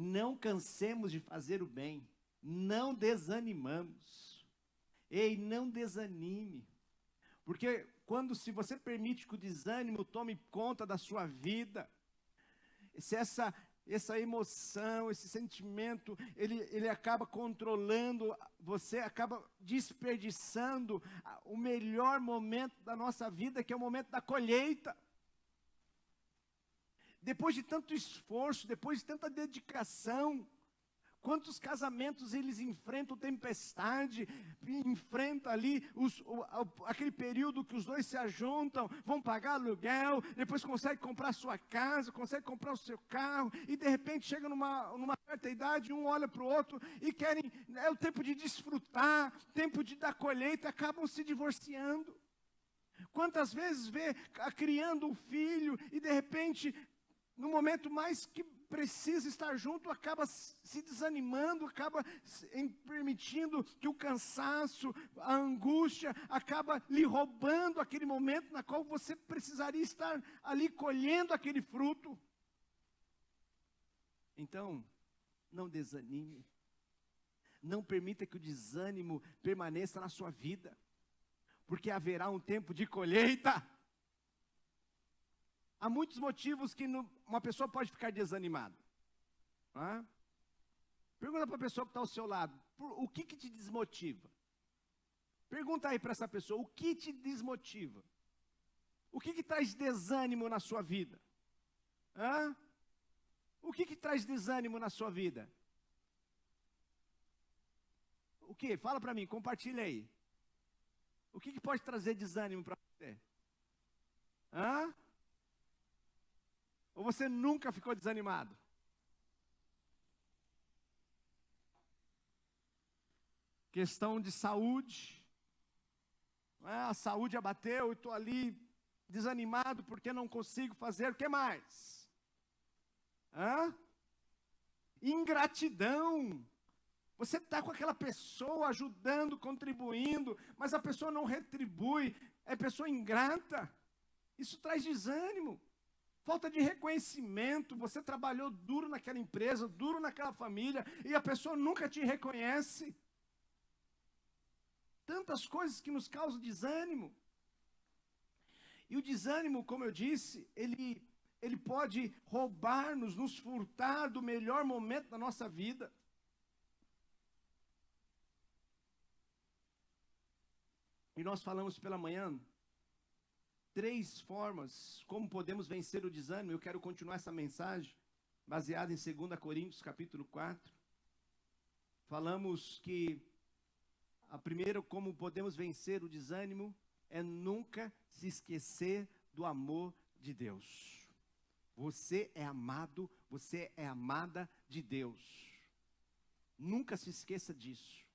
Não cansemos de fazer o bem. Não desanimamos. Ei, não desanime. Porque se você permite que o desânimo tome conta da sua vida, se essa emoção, esse sentimento, ele acaba controlando, você acaba desperdiçando o melhor momento da nossa vida, que é o momento da colheita. Depois de tanto esforço, depois de tanta dedicação, quantos casamentos eles enfrentam tempestade, enfrentam ali aquele período que os dois se ajuntam, vão pagar aluguel, depois conseguem comprar sua casa, conseguem comprar o seu carro, e de repente chega numa certa idade, um olha para o outro e querem, é o tempo de desfrutar, tempo de dar colheita, acabam se divorciando. Quantas vezes criando um filho e de repente, no momento mais que precisa estar junto, acaba se desanimando, acaba permitindo que o cansaço, a angústia, acaba lhe roubando aquele momento na qual você precisaria estar ali colhendo aquele fruto. Então, não desanime. Não permita que o desânimo permaneça na sua vida, porque haverá um tempo de colheita. Há muitos motivos que uma pessoa pode ficar desanimada. Pergunta para a pessoa que está ao seu lado, o que te desmotiva? Pergunta aí para essa pessoa, o que te desmotiva? O que traz desânimo na sua vida? O que traz desânimo na sua vida? O que? Fala para mim, compartilha aí. O que pode trazer desânimo para você? Ou você nunca ficou desanimado? Questão de saúde. A saúde abateu e estou ali desanimado porque não consigo fazer. O que mais? Ingratidão. Você está com aquela pessoa ajudando, contribuindo, mas a pessoa não retribui, é pessoa ingrata. Isso traz desânimo. Falta de reconhecimento, você trabalhou duro naquela empresa, duro naquela família, e a pessoa nunca te reconhece. Tantas coisas que nos causam desânimo. E o desânimo, como eu disse, ele pode roubar-nos, nos furtar do melhor momento da nossa vida. E nós falamos pela manhã 3 formas como podemos vencer o desânimo. Eu quero continuar essa mensagem baseada em 2 Coríntios capítulo 4. Falamos que a primeira como podemos vencer o desânimo é nunca se esquecer do amor de Deus. Você é amado, você é amada de Deus. Nunca se esqueça disso.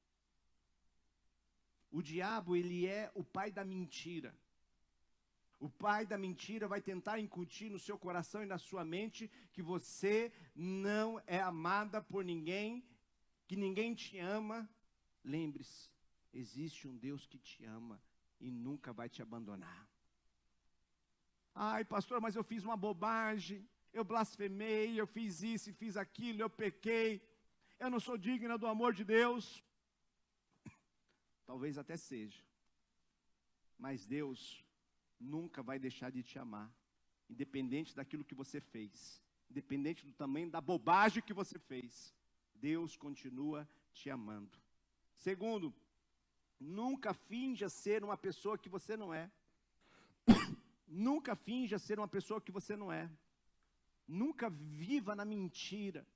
O diabo, ele é o pai da mentira. O pai da mentira vai tentar incutir no seu coração e na sua mente que você não é amada por ninguém, que ninguém te ama. Lembre-se, existe um Deus que te ama e nunca vai te abandonar. Ai, pastor, mas eu fiz uma bobagem, eu blasfemei, eu fiz isso e fiz aquilo, eu pequei, eu não sou digna do amor de Deus. Talvez até seja, mas Deus nunca vai deixar de te amar, independente daquilo que você fez, independente do tamanho da bobagem que você fez, Deus continua te amando. Segundo, nunca finja ser uma pessoa que você não é. Nunca finja ser uma pessoa que você não é. Nunca viva na mentira.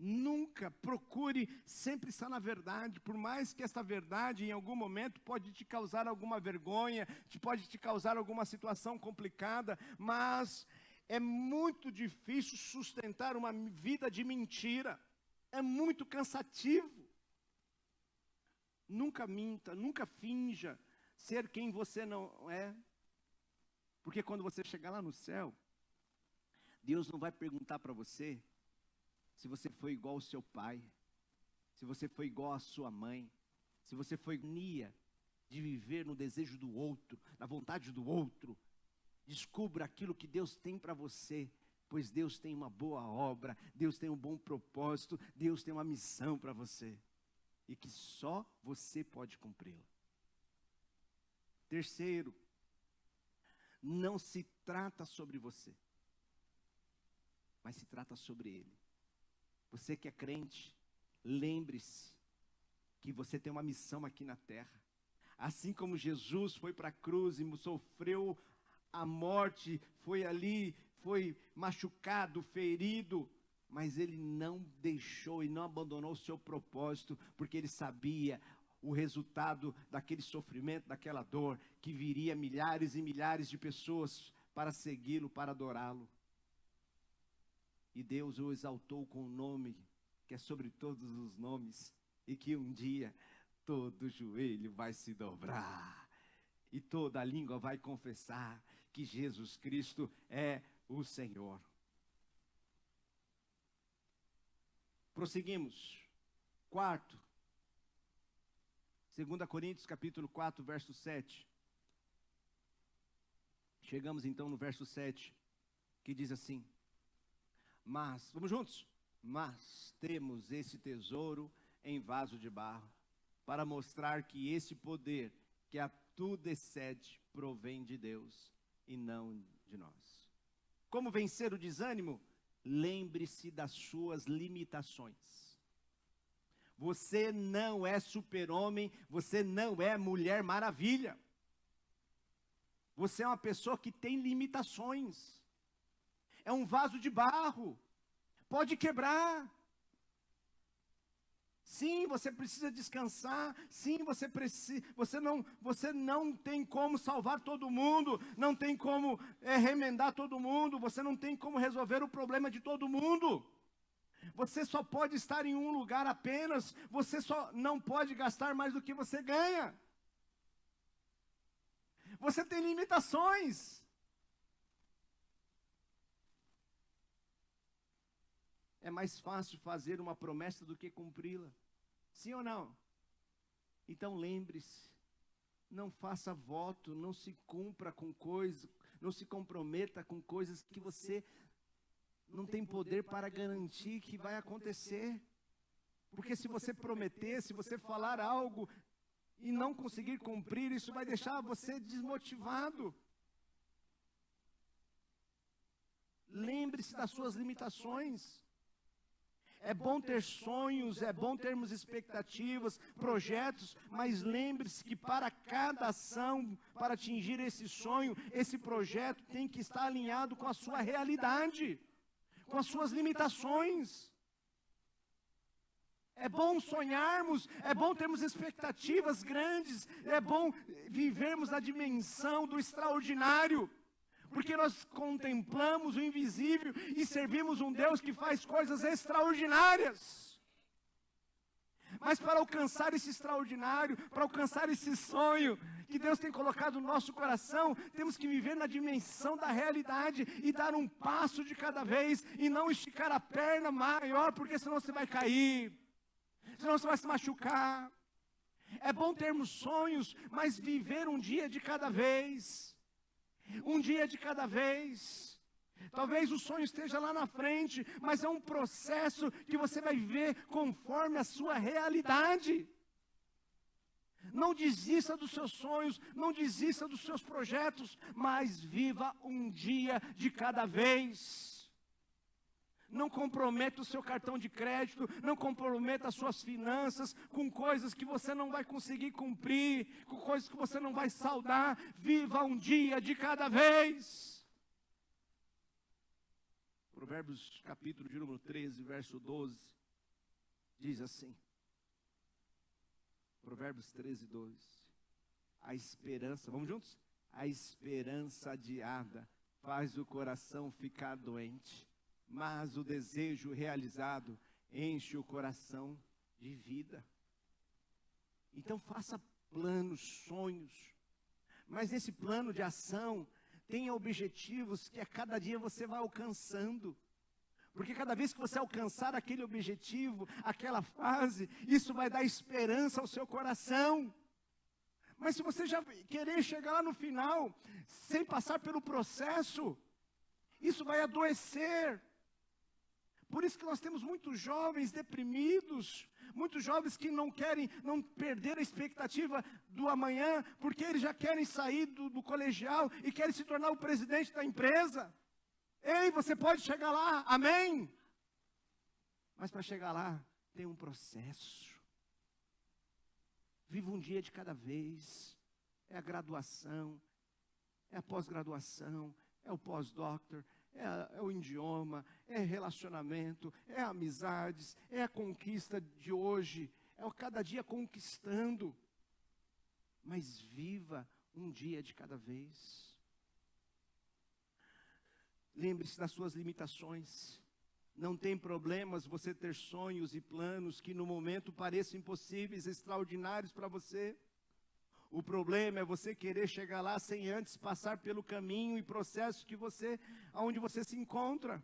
Nunca procure sempre estar na verdade, por mais que essa verdade em algum momento pode te causar alguma vergonha, pode te causar alguma situação complicada, mas é muito difícil sustentar uma vida de mentira, é muito cansativo. Nunca minta, nunca finja ser quem você não é, porque quando você chegar lá no céu, Deus não vai perguntar para você se você foi igual ao seu pai, se você foi igual à sua mãe, se você foi nia de viver no desejo do outro, na vontade do outro. Descubra aquilo que Deus tem para você. pois Deus tem uma boa obra, Deus tem um bom propósito, Deus tem uma missão para você, e que só você pode cumpri-la. Terceiro, não se trata sobre você, mas se trata sobre Ele. Você que é crente, lembre-se que você tem uma missão aqui na terra. Assim como Jesus foi para a cruz e sofreu a morte, foi machucado, ferido, mas ele não deixou e não abandonou o seu propósito, porque ele sabia o resultado daquele sofrimento, daquela dor, que viria milhares e milhares de pessoas para segui-lo, para adorá-lo. E Deus o exaltou com um nome que é sobre todos os nomes, e que um dia todo joelho vai se dobrar, e toda língua vai confessar que Jesus Cristo é o Senhor. Prosseguimos. Quarto, 2 Coríntios capítulo 4, verso 7. Chegamos então no verso 7, que diz assim: mas, vamos juntos? Mas temos esse tesouro em vaso de barro, para mostrar que esse poder, que a tudo excede, provém de Deus e não de nós. Como vencer o desânimo? Lembre-se das suas limitações. Você não é super-homem, você não é mulher maravilha. Você é uma pessoa que tem limitações. É um vaso de barro, pode quebrar. Sim, você precisa descansar. Sim, você não tem como salvar todo mundo, não tem como remendar todo mundo, você não tem como resolver o problema de todo mundo. Você só pode estar em um lugar apenas, você só não pode gastar mais do que você ganha. Você tem limitações. É mais fácil fazer uma promessa do que cumpri-la. Sim ou não? Então lembre-se, não faça voto, não se cumpra com coisas, não se comprometa com coisas que você não tem poder para garantir que vai acontecer. Porque se você prometer, se você falar algo e não conseguir cumprir, isso vai deixar você desmotivado. Lembre-se das suas limitações. É bom ter sonhos, é bom termos expectativas, projetos, mas lembre-se que para cada ação, para atingir esse sonho, esse projeto tem que estar alinhado com a sua realidade, com as suas limitações. É bom sonharmos, é bom termos expectativas grandes, é bom vivermos na dimensão do extraordinário. Porque nós contemplamos o invisível e servimos um Deus que faz coisas extraordinárias. Mas para alcançar esse extraordinário, para alcançar esse sonho que Deus tem colocado no nosso coração, temos que viver na dimensão da realidade e dar um passo de cada vez e não esticar a perna maior, porque senão você vai cair, senão você vai se machucar. É bom termos sonhos, mas viver um dia de cada vez. Um dia de cada vez. Talvez o sonho esteja lá na frente, mas é um processo que você vai viver conforme a sua realidade. Não desista dos seus sonhos, não desista dos seus projetos, mas viva um dia de cada vez. Não comprometa o seu cartão de crédito, não comprometa as suas finanças com coisas que você não vai conseguir cumprir, com coisas que você não vai saldar. Viva um dia de cada vez. Provérbios capítulo de número 13, verso 12, diz assim. Provérbios 13, 12. A esperança, vamos juntos? A esperança adiada faz o coração ficar doente, mas o desejo realizado enche o coração de vida. Então faça planos, sonhos, mas nesse plano de ação, tenha objetivos que a cada dia você vai alcançando. Porque cada vez que você alcançar aquele objetivo, aquela fase, isso vai dar esperança ao seu coração. Mas se você já querer chegar lá no final, sem passar pelo processo, Isso vai adoecer. Por isso que nós temos muitos jovens deprimidos, muitos jovens que não querem, não perder a expectativa do amanhã, porque eles já querem sair do colegial e querem se tornar o presidente da empresa. Ei, você pode chegar lá, amém? Mas para chegar lá, tem um processo. Viva um dia de cada vez. É a graduação, é a pós-graduação, é o pós-doctor, é o idioma, é relacionamento, é amizades, é a conquista de hoje, é o cada dia conquistando. Mas viva um dia de cada vez. Lembre-se das suas limitações. Não tem problemas você ter sonhos e planos que no momento pareçam impossíveis, extraordinários para você. O problema é você querer chegar lá sem antes passar pelo caminho e processo aonde você se encontra.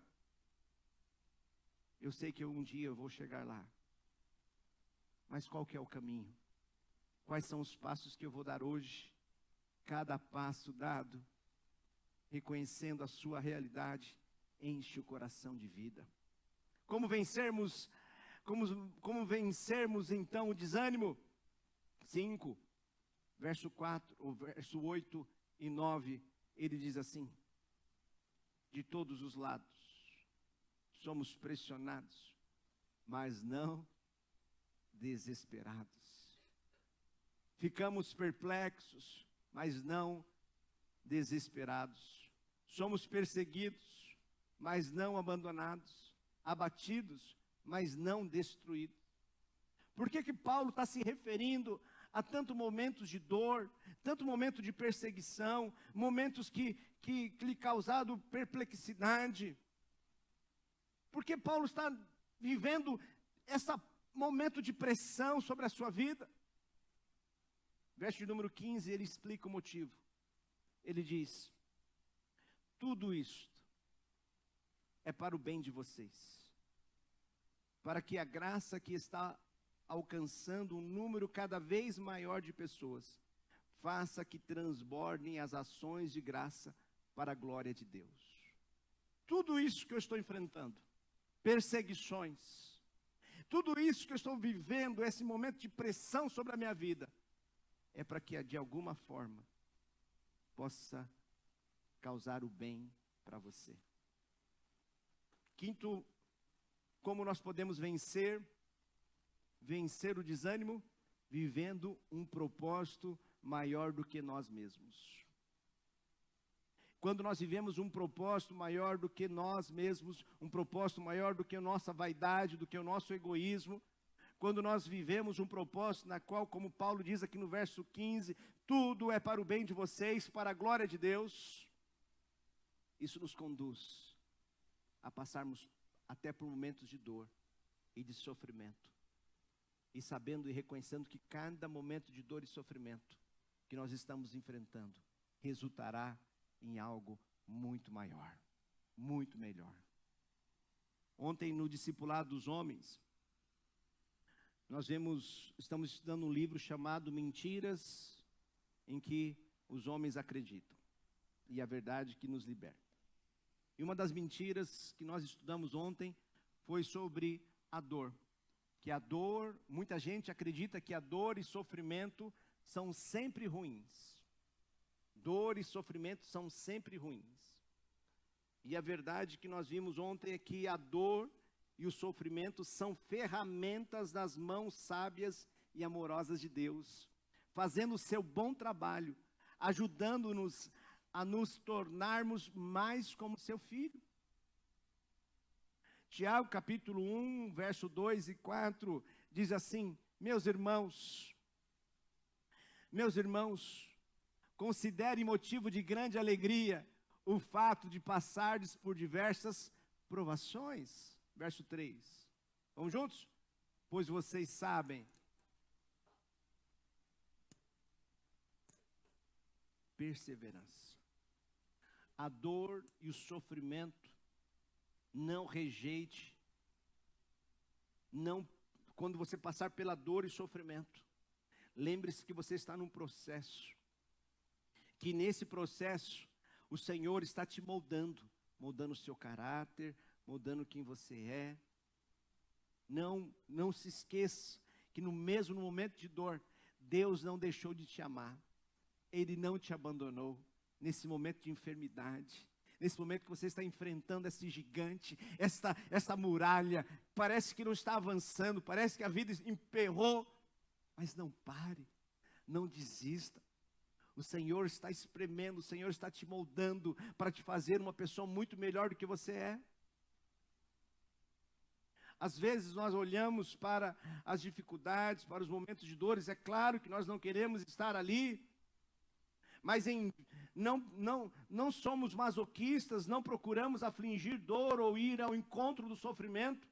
Eu sei que um dia eu vou chegar lá. Mas qual que é o caminho? Quais são os passos que eu vou dar hoje? Cada passo dado, reconhecendo a sua realidade, enche o coração de vida. Como vencermos então o desânimo? 5. Verso 4, ou verso 8 e 9, ele diz assim: de todos os lados, somos pressionados, mas não desesperados. Ficamos perplexos, mas não desesperados. Somos perseguidos, mas não abandonados. Abatidos, mas não destruídos. Por que Paulo está se referindo a tantos momentos de dor, tanto momento de perseguição, momentos que lhe causaram perplexidade? Porque Paulo está vivendo esse momento de pressão sobre a sua vida? Verso de número 15, ele explica o motivo. Ele diz: tudo isto é para o bem de vocês, para que a graça que está alcançando um número cada vez maior de pessoas, faça que transbordem as ações de graça para a glória de Deus. Tudo isso que eu estou enfrentando, perseguições, tudo isso que eu estou vivendo, esse momento de pressão sobre a minha vida, é para que de alguma forma possa causar o bem para você. Quinto, como nós podemos vencer o desânimo? Vivendo um propósito maior do que nós mesmos. Quando nós vivemos um propósito maior do que nós mesmos, um propósito maior do que a nossa vaidade, do que o nosso egoísmo, quando nós vivemos um propósito na qual, como Paulo diz aqui no verso 15, tudo é para o bem de vocês, para a glória de Deus, isso nos conduz a passarmos até por momentos de dor e de sofrimento. E sabendo e reconhecendo que cada momento de dor e sofrimento que nós estamos enfrentando resultará em algo muito maior, muito melhor. Ontem no discipulado dos homens, estamos estudando um livro chamado Mentiras em que os homens acreditam e a verdade que nos liberta. E uma das mentiras que nós estudamos ontem foi sobre a dor. Que a dor, muita gente acredita que a dor e sofrimento são sempre ruins. Dor e sofrimento são sempre ruins. E a verdade que nós vimos ontem é que a dor e o sofrimento são ferramentas nas mãos sábias e amorosas de Deus, fazendo o seu bom trabalho, ajudando-nos a nos tornarmos mais como seu filho. Tiago capítulo 1, verso 2 e 4, diz assim: meus irmãos, considerem motivo de grande alegria o fato de passardes por diversas provações. Verso 3, vamos juntos? Pois vocês sabem, perseverança, a dor e o sofrimento, não rejeite, quando você passar pela dor e sofrimento, lembre-se que você está num processo, que nesse processo o Senhor está te moldando, moldando o seu caráter, mudando quem você é. Não se esqueça que no momento de dor, Deus não deixou de te amar. Ele não te abandonou nesse momento de enfermidade. Nesse momento que você está enfrentando esse gigante, essa muralha, parece que não está avançando, parece que a vida emperrou. Mas não pare, não desista. O Senhor está espremendo, o Senhor está te moldando para te fazer uma pessoa muito melhor do que você é. Às vezes nós olhamos para as dificuldades, para os momentos de dores, é claro que nós não queremos estar ali, mas não somos masoquistas, não procuramos afligir dor ou ir ao encontro do sofrimento,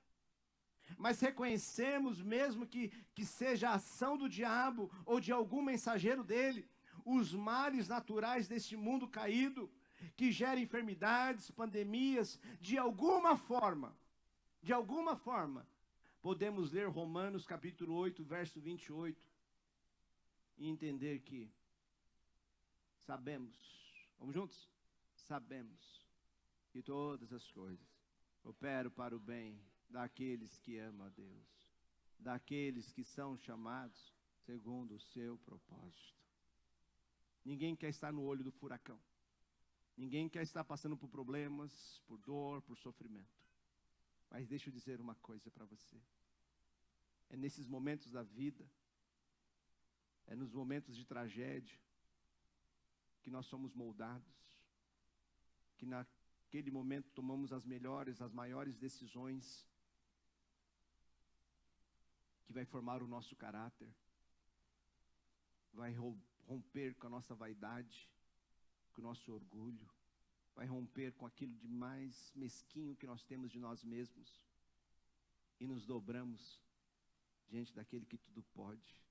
mas reconhecemos, mesmo que seja a ação do diabo ou de algum mensageiro dele, os males naturais deste mundo caído, que gera enfermidades, pandemias, de alguma forma, podemos ler Romanos capítulo 8, verso 28, e entender que sabemos, vamos juntos? Sabemos que todas as coisas operam para o bem daqueles que amam a Deus, daqueles que são chamados segundo o seu propósito. Ninguém quer estar no olho do furacão. Ninguém quer estar passando por problemas, por dor, por sofrimento. Mas deixa eu dizer uma coisa para você. É nesses momentos da vida, é nos momentos de tragédia, que nós somos moldados, que naquele momento tomamos as maiores decisões, que vai formar o nosso caráter, vai romper com a nossa vaidade, com o nosso orgulho, vai romper com aquilo de mais mesquinho que nós temos de nós mesmos, e nos dobramos diante daquele que tudo pode,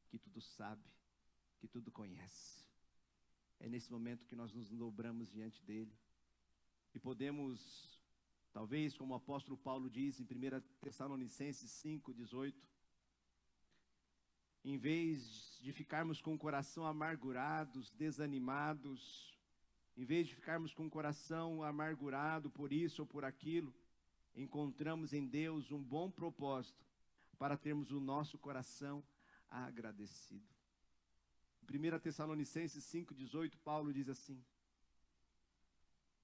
que tudo sabe, que tudo conhece. É nesse momento que nós nos dobramos diante dele, e podemos, talvez como o apóstolo Paulo diz em 1 Tessalonicenses 5:18, em vez de ficarmos com o coração amargurados, desanimados, em vez de ficarmos com o coração amargurado por isso ou por aquilo, encontramos em Deus um bom propósito para termos o nosso coração agradecido. Em 1 Tessalonicenses 5:18, Paulo diz assim: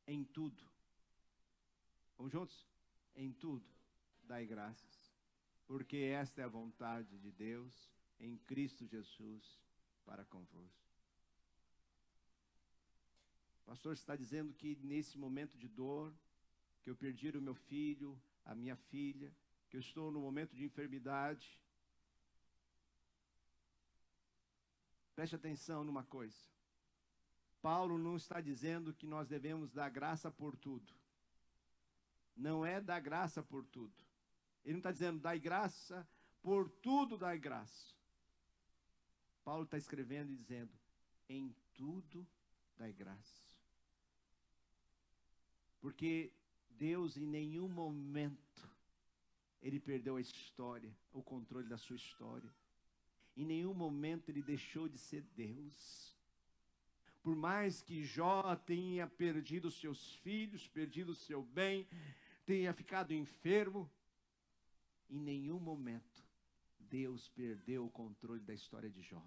em tudo, vamos juntos? Em tudo, dai graças, porque esta é a vontade de Deus em Cristo Jesus para convosco. O pastor está dizendo que nesse momento de dor, que eu perdi o meu filho, a minha filha, que eu estou no momento de enfermidade. Preste atenção numa coisa. Paulo não está dizendo que nós devemos dar graça por tudo. Não é dar graça por tudo. Ele não está dizendo, dai graça, por tudo dai graça. Paulo está escrevendo e dizendo, em tudo dai graça. Porque Deus em nenhum momento, Ele perdeu a história, o controle da sua história. Em nenhum momento Ele deixou de ser Deus. Por mais que Jó tenha perdido seus filhos, perdido o seu bem, tenha ficado enfermo, em nenhum momento Deus perdeu o controle da história de Jó.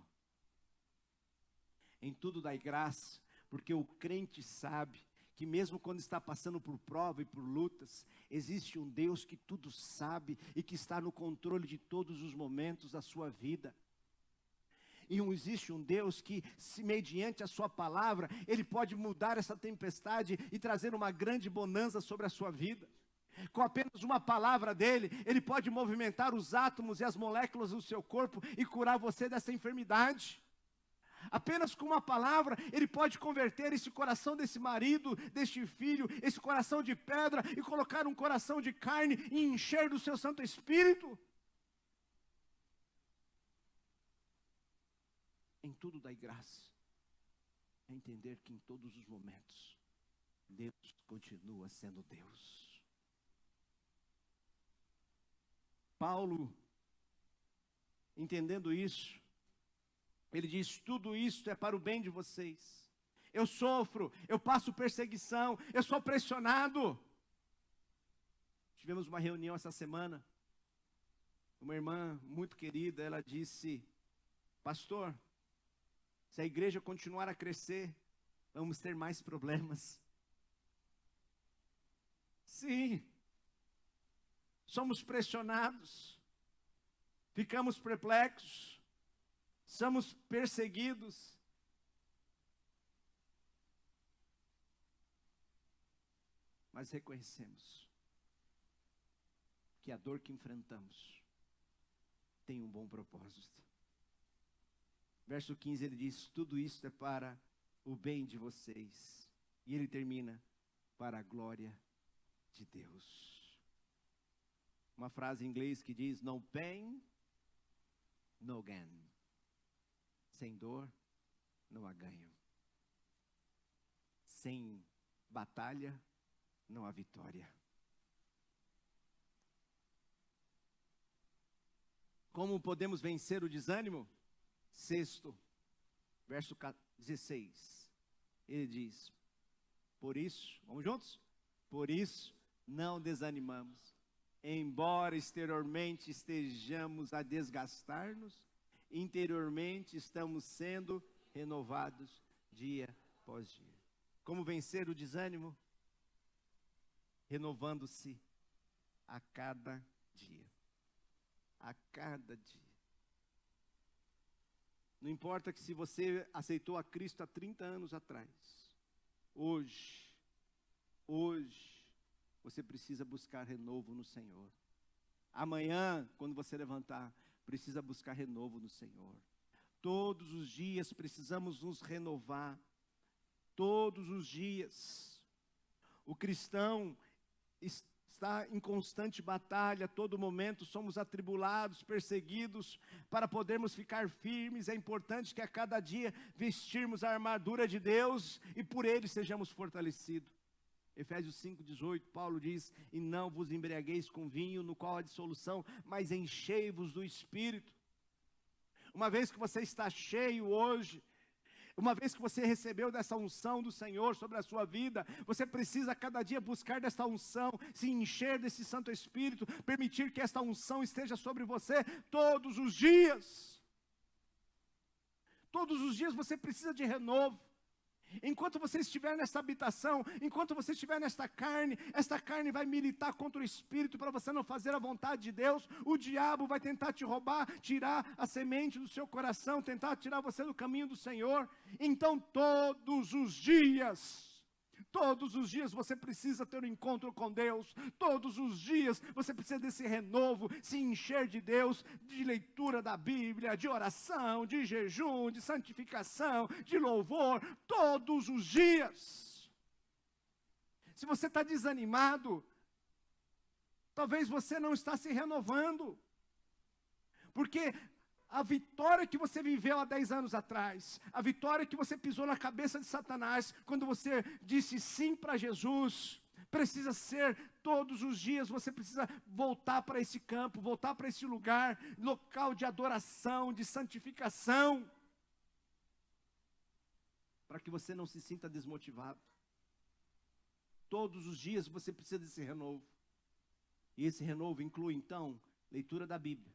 Em tudo dai graça, porque o crente sabe que mesmo quando está passando por prova e por lutas, existe um Deus que tudo sabe e que está no controle de todos os momentos da sua vida. E existe um Deus que, mediante a sua palavra, Ele pode mudar essa tempestade e trazer uma grande bonança sobre a sua vida. Com apenas uma palavra dEle, Ele pode movimentar os átomos e as moléculas do seu corpo e curar você dessa enfermidade. Apenas com uma palavra, Ele pode converter esse coração desse marido, deste filho, esse coração de pedra, e colocar um coração de carne e encher do seu Santo Espírito. Em tudo dai graça. É entender que em todos os momentos, Deus continua sendo Deus. Paulo, entendendo isso, ele diz, tudo isso é para o bem de vocês. eu sofro, eu passo perseguição, eu sou pressionado. Tivemos uma reunião essa semana, uma irmã muito querida, ela disse: pastor, se a igreja continuar a crescer, vamos ter mais problemas. Sim, somos pressionados, ficamos perplexos, somos perseguidos. Mas reconhecemos que a dor que enfrentamos tem um bom propósito. Verso 15 ele diz: tudo isso é para o bem de vocês. E ele termina: para a glória de Deus. Uma frase em inglês que diz: no pain, no gain. Sem dor, não há ganho. Sem batalha, não há vitória. Como podemos vencer o desânimo? Sexto, verso 16. Ele diz: por isso, vamos juntos? Por isso, não desanimamos. Embora exteriormente estejamos a desgastar-nos, interiormente estamos sendo renovados dia após dia. Como vencer o desânimo? Renovando-se a cada dia. A cada dia. Não importa que se você aceitou a Cristo há 30 anos atrás, hoje, você precisa buscar renovo no Senhor. Amanhã, quando você levantar, precisa buscar renovo no Senhor. Todos os dias precisamos nos renovar. Todos os dias. O cristão está em constante batalha, todo momento somos atribulados, perseguidos. Para podermos ficar firmes, é importante que a cada dia vestirmos a armadura de Deus e por Ele sejamos fortalecidos. Efésios 5,18, Paulo diz: e não vos embriagueis com vinho, no qual há dissolução, mas enchei-vos do Espírito. Uma vez que você está cheio hoje, uma vez que você recebeu dessa unção do Senhor sobre a sua vida, você precisa a cada dia buscar dessa unção, se encher desse Santo Espírito, permitir que esta unção esteja sobre você todos os dias. Todos os dias você precisa de renovo. Enquanto você estiver nessa habitação, enquanto você estiver nesta carne, esta carne vai militar contra o Espírito para você não fazer a vontade de Deus. O diabo vai tentar te roubar, tirar a semente do seu coração, tentar tirar você do caminho do Senhor. Então todos os dias você precisa ter um encontro com Deus. Todos os dias você precisa desse renovo, se encher de Deus, de leitura da Bíblia, de oração, de jejum, de santificação, de louvor, todos os dias. Se você está desanimado, talvez você não está se renovando, porque a vitória que você viveu há 10 anos atrás, a vitória que você pisou na cabeça de Satanás, quando você disse sim para Jesus, precisa ser todos os dias. Você precisa voltar para esse campo, voltar para esse lugar, local de adoração, de santificação, para que você não se sinta desmotivado. Todos os dias você precisa desse renovo, e esse renovo inclui então leitura da Bíblia,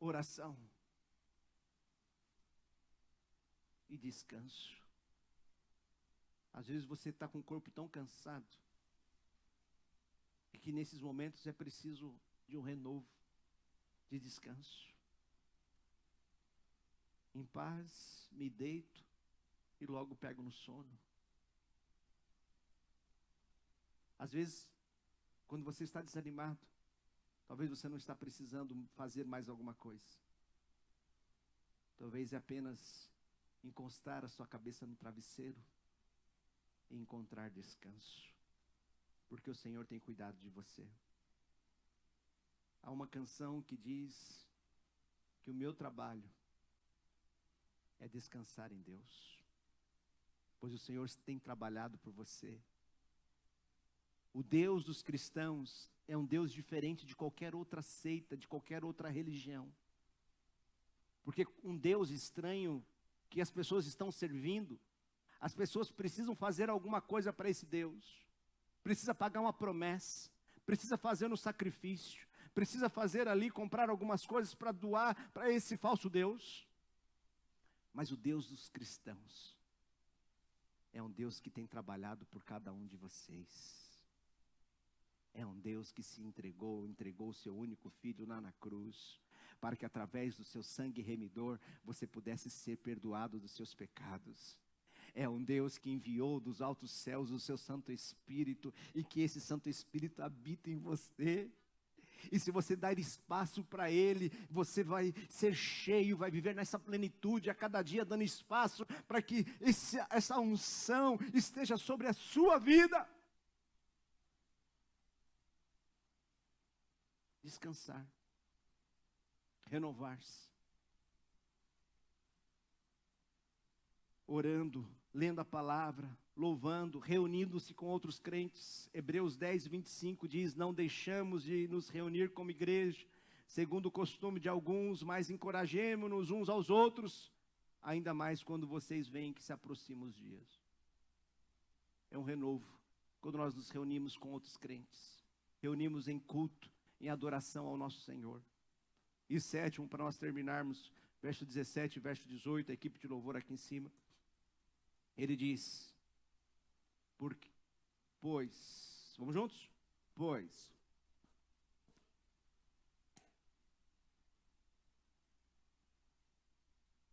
oração e descanso. Às vezes você está com o corpo tão cansado, e que nesses momentos é preciso de um renovo, de descanso. Em paz me deito e logo pego no sono. Às vezes, quando você está desanimado, talvez você não está precisando fazer mais alguma coisa. Talvez é apenas encostar a sua cabeça no travesseiro e encontrar descanso, porque o Senhor tem cuidado de você. Há uma canção que diz que o meu trabalho é descansar em Deus, pois o Senhor tem trabalhado por você. O Deus dos cristãos é um Deus diferente de qualquer outra seita, de qualquer outra religião. Porque um Deus estranho que as pessoas estão servindo, as pessoas precisam fazer alguma coisa para esse Deus, precisa pagar uma promessa, precisa fazer um sacrifício, precisa fazer ali, comprar algumas coisas para doar para esse falso Deus. Mas o Deus dos cristãos é um Deus que tem trabalhado por cada um de vocês. É um Deus que se entregou o seu único filho lá na cruz, para que através do seu sangue remidor, você pudesse ser perdoado dos seus pecados. É um Deus que enviou dos altos céus o seu Santo Espírito, e que esse Santo Espírito habita em você. E se você dar espaço para Ele, você vai ser cheio, vai viver nessa plenitude, a cada dia dando espaço para que essa unção esteja sobre a sua vida. Descansar, renovar-se, orando, lendo a palavra, louvando, reunindo-se com outros crentes. Hebreus 10, 25 diz: não deixamos de nos reunir como igreja, segundo o costume de alguns, mas encorajemo-nos uns aos outros, ainda mais quando vocês veem que se aproximam os dias. É um renovo, quando nós nos reunimos com outros crentes, reunimos em culto, em adoração ao nosso Senhor. E sétimo, para nós terminarmos, verso 17 e verso 18, a equipe de louvor aqui em cima, ele diz: pois, vamos juntos? Pois,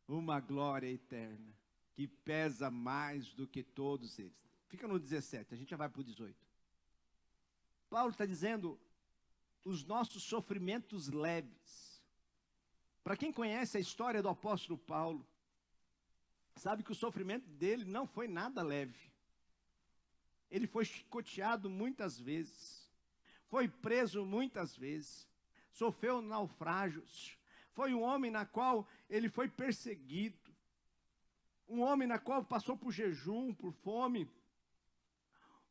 uma glória eterna, que pesa mais do que todos eles. Fica no 17, a gente já vai para o 18. Paulo está dizendo, os nossos sofrimentos leves. Para quem conhece a história do apóstolo Paulo, sabe que o sofrimento dele não foi nada leve. Ele foi chicoteado muitas vezes, foi preso muitas vezes, sofreu naufrágios, foi um homem na qual ele foi perseguido, um homem na qual passou por jejum, por fome,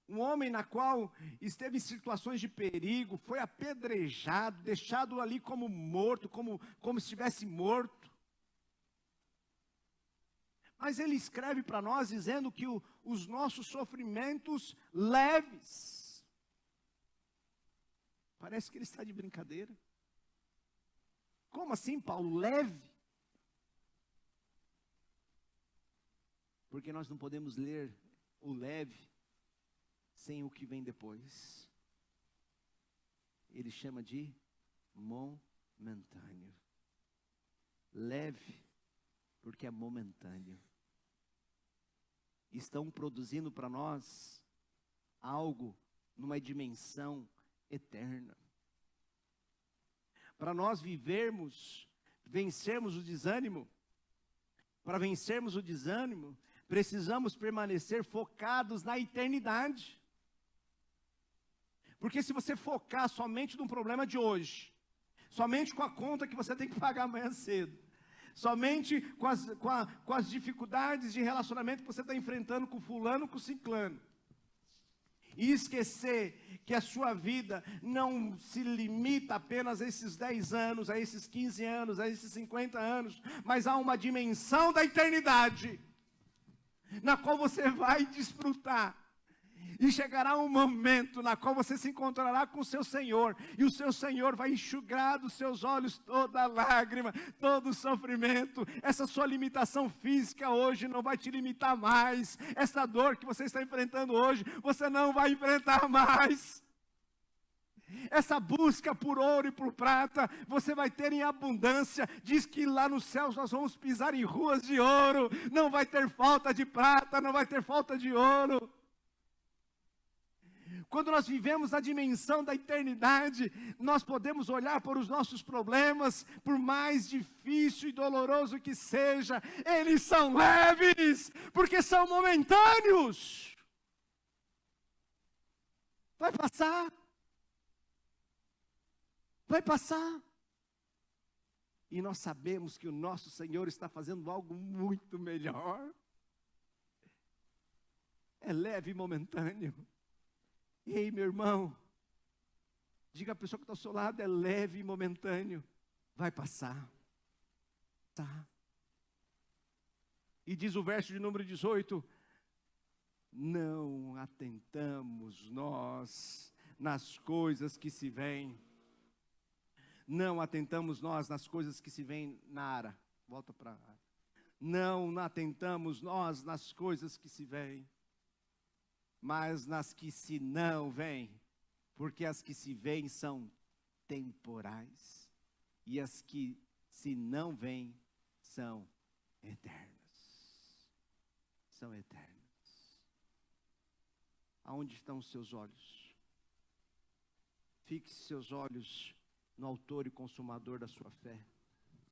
um homem na qual esteve em situações de perigo, foi apedrejado, deixado ali como morto, como se estivesse morto. Mas ele escreve para nós dizendo que os nossos sofrimentos leves. Parece que ele está de brincadeira. Como assim, Paulo? Leve? Porque nós não podemos ler o leve sem o que vem depois. Ele chama de momentâneo. Leve, porque é momentâneo. Estão produzindo para nós algo numa dimensão eterna. Para nós vencermos o desânimo, para vencermos o desânimo, precisamos permanecer focados na eternidade. Porque se você focar somente no problema de hoje, somente com a conta que você tem que pagar amanhã cedo, somente com as dificuldades de relacionamento que você está enfrentando com fulano, com ciclano, e esquecer que a sua vida não se limita apenas a esses 10 anos, a esses 15 anos, a esses 50 anos, mas há uma dimensão da eternidade, na qual você vai desfrutar. E chegará um momento na qual você se encontrará com o seu Senhor, e o seu Senhor vai enxugar dos seus olhos toda lágrima, todo sofrimento. Essa sua limitação física hoje não vai te limitar mais. Essa dor que você está enfrentando hoje, você não vai enfrentar mais. Essa busca por ouro e por prata, você vai ter em abundância. Diz que lá nos céus nós vamos pisar em ruas de ouro. Não vai ter falta de prata, não vai ter falta de ouro. Quando nós vivemos a dimensão da eternidade, nós podemos olhar para os nossos problemas, por mais difícil e doloroso que seja, eles são leves, porque são momentâneos. Vai passar. Vai passar. E nós sabemos que o nosso Senhor está fazendo algo muito melhor. É leve e momentâneo. Ei, meu irmão, diga à pessoa que está ao seu lado, é leve e momentâneo, vai passar, tá? E diz o verso de número 18: não atentamos nós nas coisas que se veem. Não atentamos nós nas coisas que se veem, Nara. Volta para. Não atentamos nós nas coisas que se veem, mas nas que se não veem, porque as que se veem são temporais, e as que se não veem são eternas. São eternas. Aonde estão os seus olhos? Fixe seus olhos no autor e consumador da sua fé.